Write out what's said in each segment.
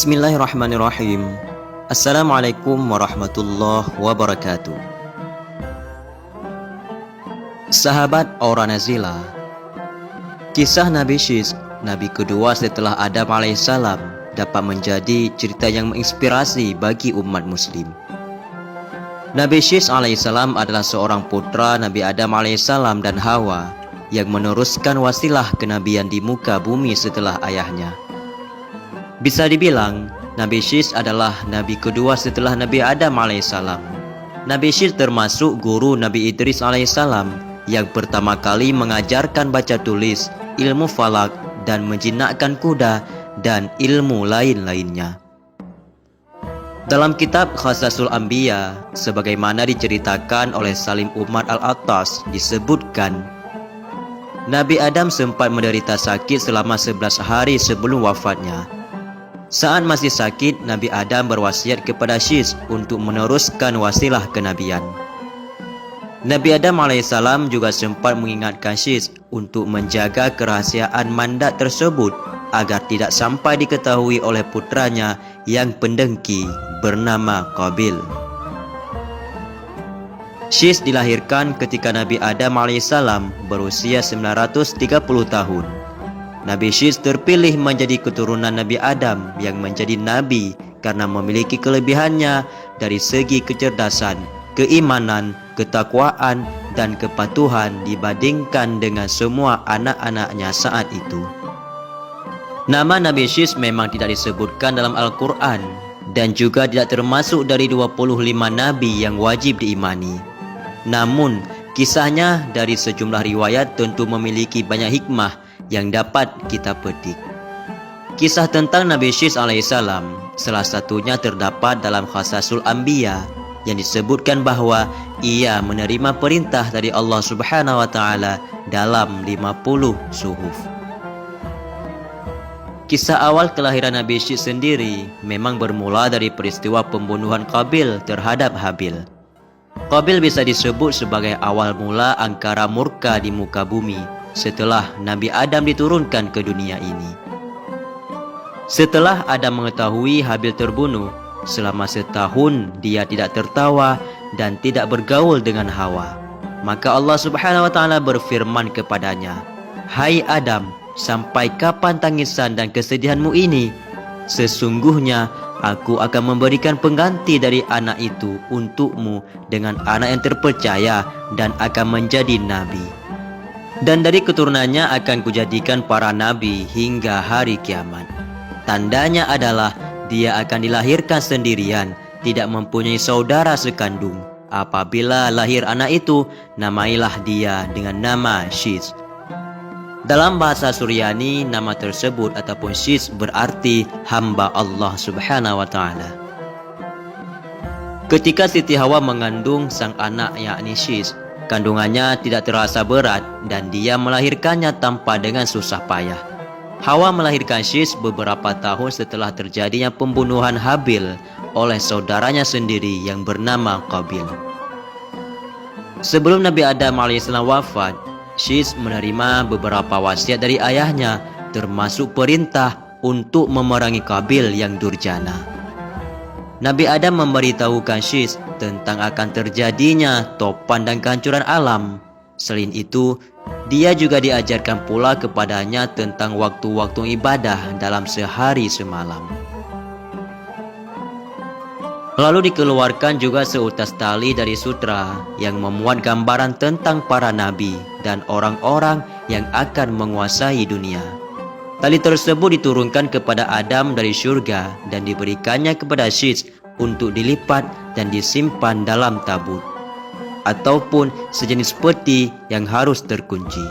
Bismillahirrahmanirrahim. Assalamualaikum warahmatullahi wabarakatuh. Sahabat Aura Nazila, kisah Nabi Syis, Nabi kedua setelah Adam alaihissalam, dapat menjadi cerita yang menginspirasi bagi umat muslim. Nabi Syis alaihissalam adalah seorang putra Nabi Adam alaihissalam dan Hawa yang meneruskan wasilah kenabian di muka bumi setelah ayahnya. Bisa dibilang, Nabi Syis adalah Nabi kedua setelah Nabi Adam alaihissalam. Nabi Syis termasuk guru Nabi Idris alaihissalam yang pertama kali mengajarkan baca tulis, ilmu falak dan menjinakkan kuda dan ilmu lain-lainnya. Dalam kitab Qasasul Anbiya, sebagaimana diceritakan oleh Salim Umar Al-Attas, disebutkan Nabi Adam sempat menderita sakit selama 11 hari sebelum wafatnya. Saat masih sakit, Nabi Adam berwasiat kepada Syis untuk meneruskan wasilah kenabian. Nabi Adam alaihissalam juga sempat mengingatkan Syis untuk menjaga kerahasiaan mandat tersebut agar tidak sampai diketahui oleh putranya yang pendengki bernama Qabil. Syis dilahirkan ketika Nabi Adam alaihissalam berusia 930 tahun. Nabi Syis terpilih menjadi keturunan Nabi Adam yang menjadi Nabi karena memiliki kelebihannya dari segi kecerdasan, keimanan, ketakwaan, dan kepatuhan dibandingkan dengan semua anak-anaknya saat itu. Nama Nabi Syis memang tidak disebutkan dalam Al-Quran dan juga tidak termasuk dari 25 Nabi yang wajib diimani. Namun, kisahnya dari sejumlah riwayat tentu memiliki banyak hikmah yang dapat kita petik. Kisah tentang Nabi Syis alaihissalam salah satunya terdapat dalam Qasasul Anbiya yang disebutkan bahwa ia menerima perintah dari Allah Subhanahu wa taala dalam 50 suhuf. Kisah awal kelahiran Nabi Syis sendiri memang bermula dari peristiwa pembunuhan Qabil terhadap Habil. Qabil bisa disebut sebagai awal mula angkara murka di muka bumi setelah Nabi Adam diturunkan ke dunia ini. Setelah Adam mengetahui Habil terbunuh, selama setahun dia tidak tertawa dan tidak bergaul dengan Hawa. Maka Allah Subhanahu wa taala berfirman kepadanya, "Hai Adam, sampai kapan tangisan dan kesedihanmu ini? Sesungguhnya aku akan memberikan pengganti dari anak itu untukmu dengan anak yang terpercaya dan akan menjadi nabi. Dan dari keturunannya akan kujadikan para nabi hingga hari kiamat. Tandanya adalah dia akan dilahirkan sendirian, tidak mempunyai saudara sekandung. Apabila lahir anak itu, namailah dia dengan nama Syis." Dalam bahasa Suryani, nama tersebut ataupun Syis berarti hamba Allah Subhanahu wa taala. Ketika Siti Hawa mengandung sang anak yakni Syis, kandungannya tidak terasa berat dan dia melahirkannya tanpa dengan susah payah. Hawa melahirkan Syis beberapa tahun setelah terjadinya pembunuhan Habil oleh saudaranya sendiri yang bernama Qabil. Sebelum Nabi Adam alaihissalam wafat, Syis menerima beberapa wasiat dari ayahnya, termasuk perintah untuk memerangi Qabil yang durjana. Nabi Adam memberitahukan Syis tentang akan terjadinya topan dan kehancuran alam. Selain itu, dia juga diajarkan pula kepadanya tentang waktu-waktu ibadah dalam sehari semalam. Lalu dikeluarkan juga seutas tali dari sutra yang memuat gambaran tentang para nabi dan orang-orang yang akan menguasai dunia. Tali tersebut diturunkan kepada Adam dari surga dan diberikannya kepada Syis untuk dilipat dan disimpan dalam tabut ataupun sejenis peti yang harus terkunci.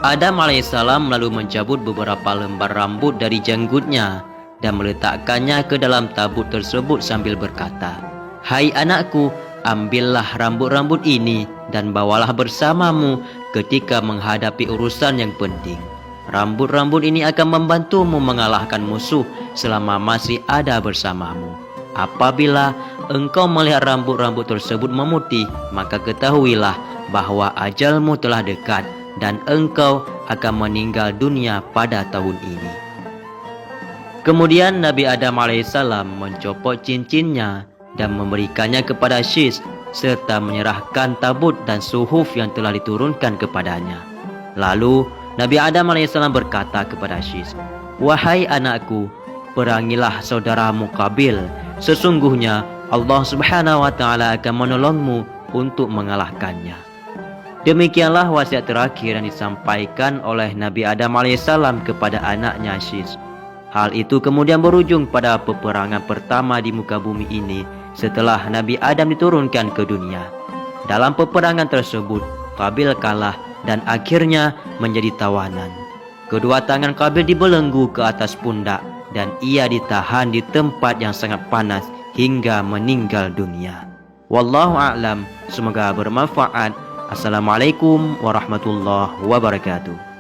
Adam alaihissalam lalu mencabut beberapa lembar rambut dari janggutnya dan meletakkannya ke dalam tabut tersebut sambil berkata, "Hai anakku, ambillah rambut-rambut ini dan bawalah bersamamu ketika menghadapi urusan yang penting. Rambut-rambut ini akan membantumu mengalahkan musuh selama masih ada bersamamu. Apabila engkau melihat rambut-rambut tersebut memutih, maka ketahuilah bahwa ajalmu telah dekat dan engkau akan meninggal dunia pada tahun ini." Kemudian Nabi Adam alaihissalam mencopot cincinnya dan memberikannya kepada Syis serta menyerahkan tabut dan suhuf yang telah diturunkan kepadanya. Lalu Nabi Adam alaihissalam berkata kepada Syis, "Wahai anakku, perangilah saudaramu Qabil. Sesungguhnya Allah Subhanahu wa taala akan menolongmu untuk mengalahkannya." Demikianlah wasiat terakhir yang disampaikan oleh Nabi Adam alaihissalam kepada anaknya Syis. Hal itu kemudian berujung pada peperangan pertama di muka bumi ini setelah Nabi Adam diturunkan ke dunia. Dalam peperangan tersebut, Qabil kalah dan akhirnya menjadi tawanan. Kedua tangan Qabil dibelenggu ke atas pundak dan ia ditahan di tempat yang sangat panas hingga meninggal dunia. Wallahu a'lam, semoga bermanfaat. Assalamualaikum warahmatullahi wabarakatuh.